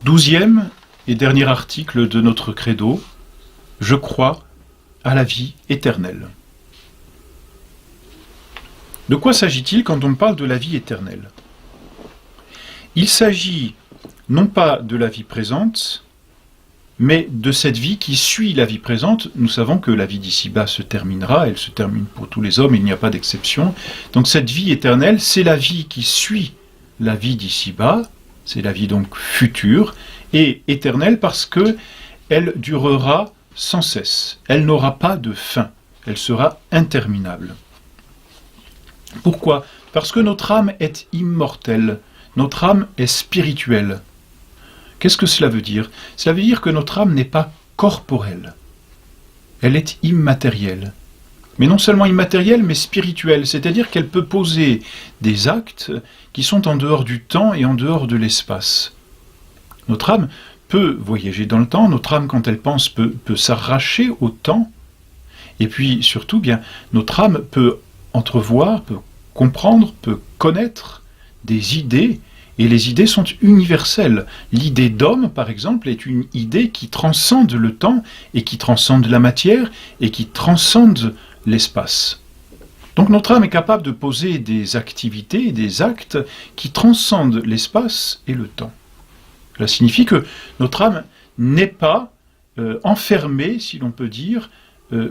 12e et dernier article de notre credo, je crois à la vie éternelle. De quoi s'agit-il quand on parle de la vie éternelle? Il s'agit non pas de la vie présente, mais de cette vie qui suit la vie présente. Nous savons que la vie d'ici-bas se terminera, elle se termine pour tous les hommes, il n'y a pas d'exception. Donc cette vie éternelle, c'est la vie qui suit la vie d'ici-bas, c'est la vie donc future, et éternelle parce que elle durera sans cesse. Elle n'aura pas de fin, elle sera interminable. Pourquoi? Parce que notre âme est immortelle, notre âme est spirituelle. Qu'est-ce que cela veut dire? Cela veut dire que notre âme n'est pas corporelle, elle est immatérielle. Mais non seulement immatérielle, mais spirituelle, c'est-à-dire qu'elle peut poser des actes qui sont en dehors du temps et en dehors de l'espace. Notre âme peut voyager dans le temps, notre âme, quand elle pense, peut s'arracher au temps, et puis surtout, bien, notre âme peut entrevoir, peut comprendre, peut connaître des idées, et les idées sont universelles. L'idée d'homme, par exemple, est une idée qui transcende le temps, et qui transcende la matière, et qui transcende l'espace. Donc notre âme est capable de poser des activités, des actes qui transcendent l'espace et le temps. Cela signifie que notre âme n'est pas enfermée, si l'on peut dire,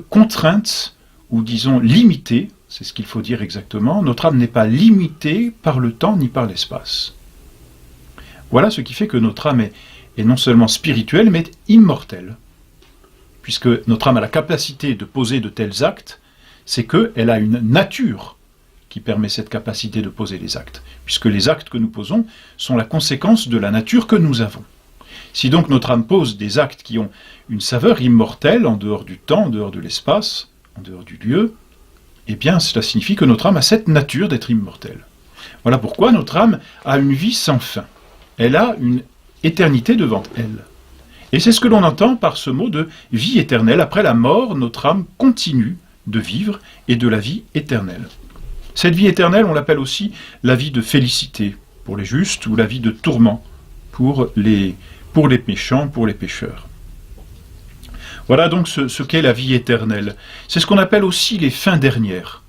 contrainte, ou disons limitée, c'est ce qu'il faut dire exactement, notre âme n'est pas limitée par le temps ni par l'espace. Voilà ce qui fait que notre âme est non seulement spirituelle, mais immortelle. Puisque notre âme a la capacité de poser de tels actes, c'est qu'elle a une nature qui permet cette capacité de poser les actes, puisque les actes que nous posons sont la conséquence de la nature que nous avons. Si donc notre âme pose des actes qui ont une saveur immortelle, en dehors du temps, en dehors de l'espace, en dehors du lieu, eh bien cela signifie que notre âme a cette nature d'être immortelle. Voilà pourquoi notre âme a une vie sans fin. Elle a une éternité devant elle. Et c'est ce que l'on entend par ce mot de vie éternelle. Après la mort, notre âme continue de vivre et de la vie éternelle. Cette vie éternelle, on l'appelle aussi la vie de félicité pour les justes ou la vie de tourment pour les méchants, pour les pécheurs. Voilà donc ce qu'est la vie éternelle. C'est ce qu'on appelle aussi les fins dernières.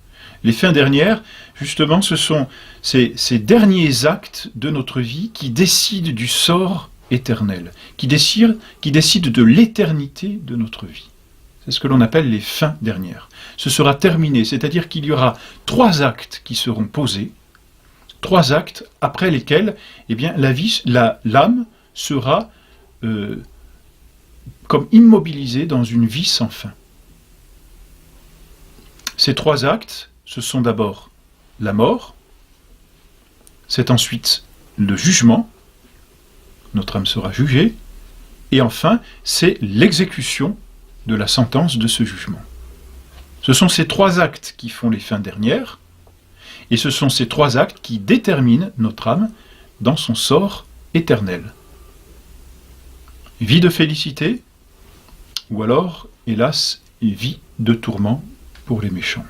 Les fins dernières, justement, ce sont ces derniers actes de notre vie qui décident du sort éternel, qui décident de l'éternité de notre vie. C'est ce que l'on appelle les fins dernières. Ce sera terminé, c'est-à-dire qu'il y aura 3 actes qui seront posés, 3 actes après lesquels eh bien, l'âme sera comme immobilisée dans une vie sans fin. Ces 3 actes, ce sont d'abord la mort, c'est ensuite le jugement, notre âme sera jugée, et enfin, c'est l'exécution de la sentence de ce jugement. Ce sont ces 3 actes qui font les fins dernières, et ce sont ces 3 actes qui déterminent notre âme dans son sort éternel. Vie de félicité, ou alors, hélas, vie de tourment pour les méchants.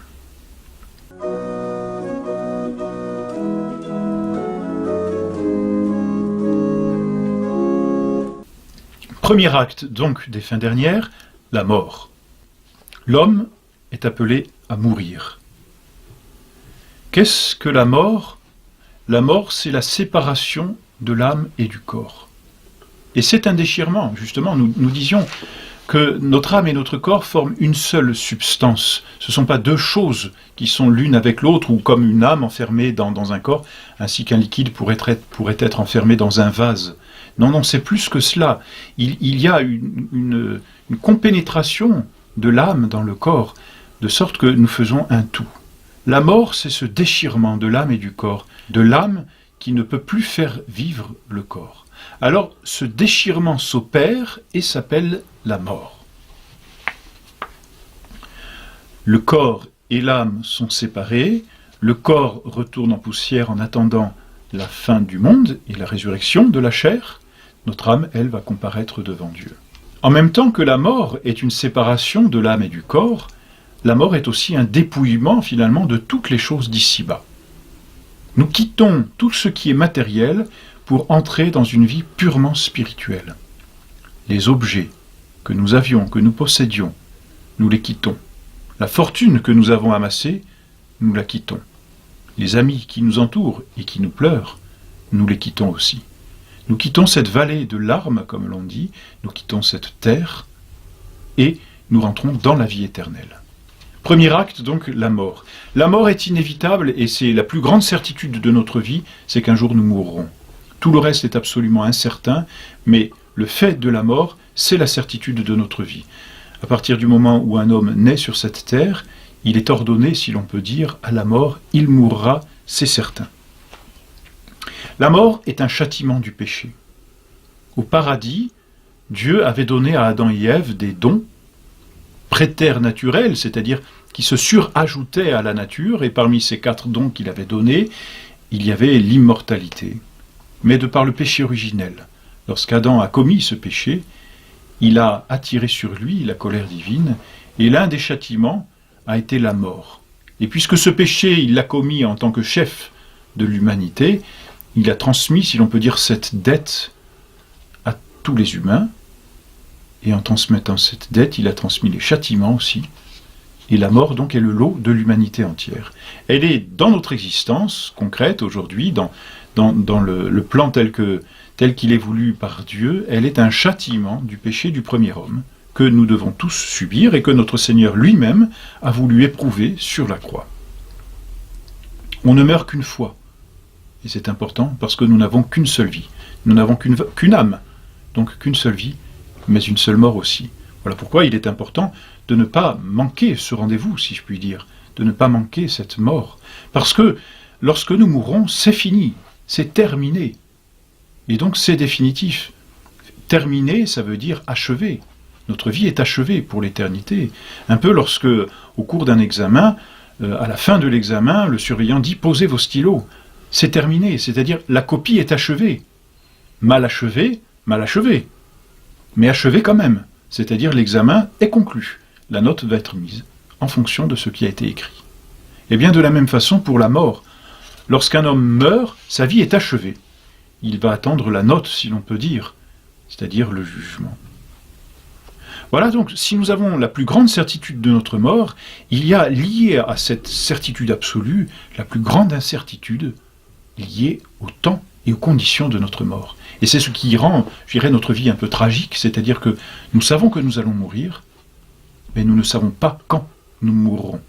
Premier acte donc des fins dernières, la mort. L'homme est appelé à mourir. Qu'est-ce que la mort? La mort, c'est la séparation de l'âme et du corps. Et c'est un déchirement, justement. Nous disions que notre âme et notre corps forment une seule substance. Ce ne sont pas 2 choses qui sont l'une avec l'autre, ou comme une âme enfermée dans un corps, ainsi qu'un liquide pourrait être enfermé dans un vase. Non, c'est plus que cela. Il y a une compénétration de l'âme dans le corps, de sorte que nous faisons un tout. La mort, c'est ce déchirement de l'âme et du corps, de l'âme qui ne peut plus faire vivre le corps. Alors, ce déchirement s'opère et s'appelle la mort. Le corps et l'âme sont séparés, le corps retourne en poussière en attendant la fin du monde et la résurrection de la chair. Notre âme, elle, va comparaître devant Dieu. En même temps que la mort est une séparation de l'âme et du corps, la mort est aussi un dépouillement finalement de toutes les choses d'ici-bas. Nous quittons tout ce qui est matériel pour entrer dans une vie purement spirituelle. Les objets que nous avions, que nous possédions, nous les quittons. La fortune que nous avons amassée, nous la quittons. Les amis qui nous entourent et qui nous pleurent, nous les quittons aussi. Nous quittons cette vallée de larmes, comme l'on dit, nous quittons cette terre, et nous rentrons dans la vie éternelle. Premier acte, donc, la mort. La mort est inévitable, et c'est la plus grande certitude de notre vie, c'est qu'un jour nous mourrons. Tout le reste est absolument incertain, mais le fait de la mort, c'est la certitude de notre vie. À partir du moment où un homme naît sur cette terre, il est ordonné, si l'on peut dire, à la mort, il mourra, c'est certain. La mort est un châtiment du péché. Au paradis, Dieu avait donné à Adam et Ève des dons préternaturels, c'est-à-dire qui se surajoutaient à la nature, et parmi ces 4 dons qu'il avait donnés, il y avait l'immortalité. Mais de par le péché originel, lorsqu'Adam a commis ce péché, il a attiré sur lui la colère divine, et l'un des châtiments a été la mort. Et puisque ce péché, il l'a commis en tant que chef de l'humanité, il a transmis, si l'on peut dire, cette dette à tous les humains, et en transmettant cette dette, il a transmis les châtiments aussi, et la mort donc est le lot de l'humanité entière. Elle est dans notre existence concrète aujourd'hui, dans le plan tel qu'il est voulu par Dieu, elle est un châtiment du péché du premier homme, que nous devons tous subir et que notre Seigneur lui-même a voulu éprouver sur la croix. On ne meurt qu'une fois, et c'est important parce que nous n'avons qu'une seule vie. Nous n'avons qu'une âme, donc qu'une seule vie, mais une seule mort aussi. Voilà pourquoi il est important de ne pas manquer ce rendez-vous, si je puis dire, de ne pas manquer cette mort. Parce que lorsque nous mourrons, c'est fini, c'est terminé. Et donc c'est définitif. Terminé, ça veut dire achevé. Notre vie est achevée pour l'éternité. Un peu lorsque, au cours d'un examen, à la fin de l'examen, le surveillant dit « Posez vos stylos ». C'est terminé, c'est-à-dire la copie est achevée. Mal achevé, mais achevé quand même. C'est-à-dire l'examen est conclu. La note va être mise en fonction de ce qui a été écrit. Et bien de la même façon pour la mort. Lorsqu'un homme meurt, sa vie est achevée. Il va attendre la note, si l'on peut dire, c'est-à-dire le jugement. Voilà donc, si nous avons la plus grande certitude de notre mort, il y a lié à cette certitude absolue la plus grande incertitude liée au temps et aux conditions de notre mort. Et c'est ce qui rend, je dirais, notre vie un peu tragique, c'est-à-dire que nous savons que nous allons mourir, mais nous ne savons pas quand nous mourrons.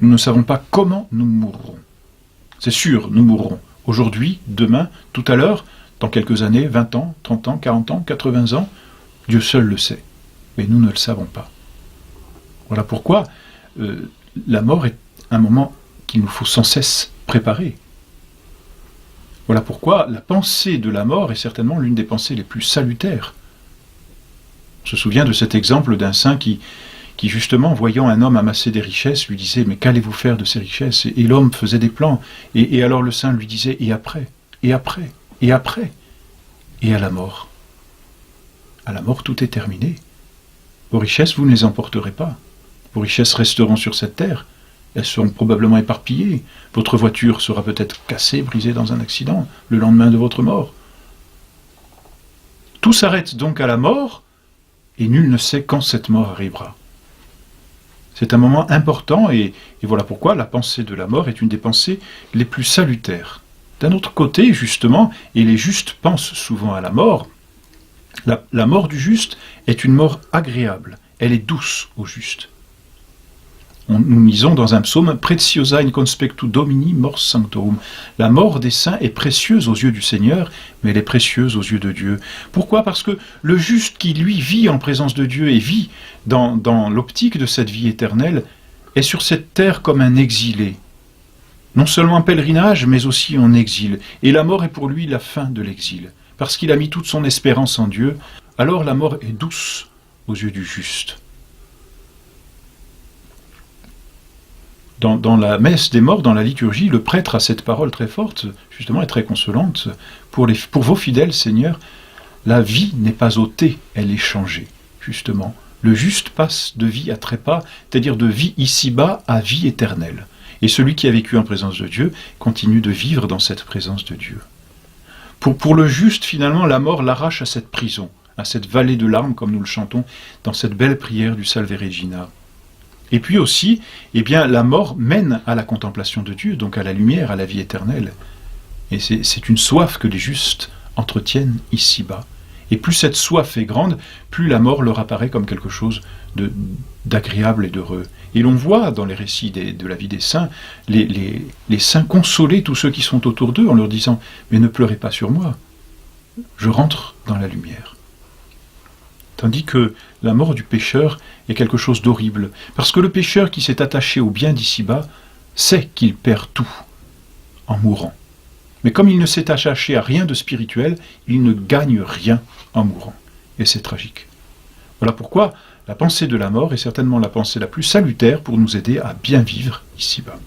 Nous ne savons pas comment nous mourrons. C'est sûr, nous mourrons. Aujourd'hui, demain, tout à l'heure, dans quelques années, 20 ans, 30 ans, 40 ans, 80 ans, Dieu seul le sait. Mais nous ne le savons pas. Voilà pourquoi la mort est un moment qu'il nous faut sans cesse préparer. Voilà pourquoi la pensée de la mort est certainement l'une des pensées les plus salutaires. On se souvient de cet exemple d'un saint qui justement, voyant un homme amasser des richesses, lui disait « Mais qu'allez-vous faire de ces richesses ?» Et l'homme faisait des plans. Et alors le saint lui disait « Et après ? Et après ? Et après ?» Et à la mort. À la mort, tout est terminé. Vos richesses, vous ne les emporterez pas. Vos richesses resteront sur cette terre. Elles seront probablement éparpillées. Votre voiture sera peut-être cassée, brisée dans un accident, le lendemain de votre mort. Tout s'arrête donc à la mort, et nul ne sait quand cette mort arrivera. C'est un moment important, et voilà pourquoi la pensée de la mort est une des pensées les plus salutaires. D'un autre côté, justement, et les justes pensent souvent à la mort, la mort du juste est une mort agréable, elle est douce au juste. Nous lisons dans un psaume « Preciosa in conspectu Domini mors sanctorum ». La mort des saints est précieuse aux yeux du Seigneur, mais elle est précieuse aux yeux de Dieu. Pourquoi ? Parce que le juste qui, lui, vit en présence de Dieu et vit dans l'optique de cette vie éternelle, est sur cette terre comme un exilé. Non seulement en pèlerinage, mais aussi en exil. Et la mort est pour lui la fin de l'exil. Parce qu'il a mis toute son espérance en Dieu, alors la mort est douce aux yeux du juste. Dans la messe des morts, dans la liturgie, le prêtre a cette parole très forte, justement, et très consolante. Pour vos fidèles, Seigneur, la vie n'est pas ôtée, elle est changée, justement. Le juste passe de vie à trépas, c'est-à-dire de vie ici-bas à vie éternelle. Et celui qui a vécu en présence de Dieu continue de vivre dans cette présence de Dieu. Pour le juste, finalement, la mort l'arrache à cette prison, à cette vallée de larmes, comme nous le chantons dans cette belle prière du Salve Regina. Et puis aussi, eh bien, la mort mène à la contemplation de Dieu, donc à la lumière, à la vie éternelle. Et c'est une soif que les justes entretiennent ici-bas. Et plus cette soif est grande, plus la mort leur apparaît comme quelque chose d'agréable et d'heureux. Et l'on voit dans les récits de la vie des saints, les saints consoler tous ceux qui sont autour d'eux en leur disant « Mais ne pleurez pas sur moi, je rentre dans la lumière ». Tandis que la mort du pécheur est quelque chose d'horrible, parce que le pécheur qui s'est attaché au bien d'ici-bas sait qu'il perd tout en mourant. Mais comme il ne s'est attaché à rien de spirituel, il ne gagne rien en mourant. Et c'est tragique. Voilà pourquoi la pensée de la mort est certainement la pensée la plus salutaire pour nous aider à bien vivre ici-bas.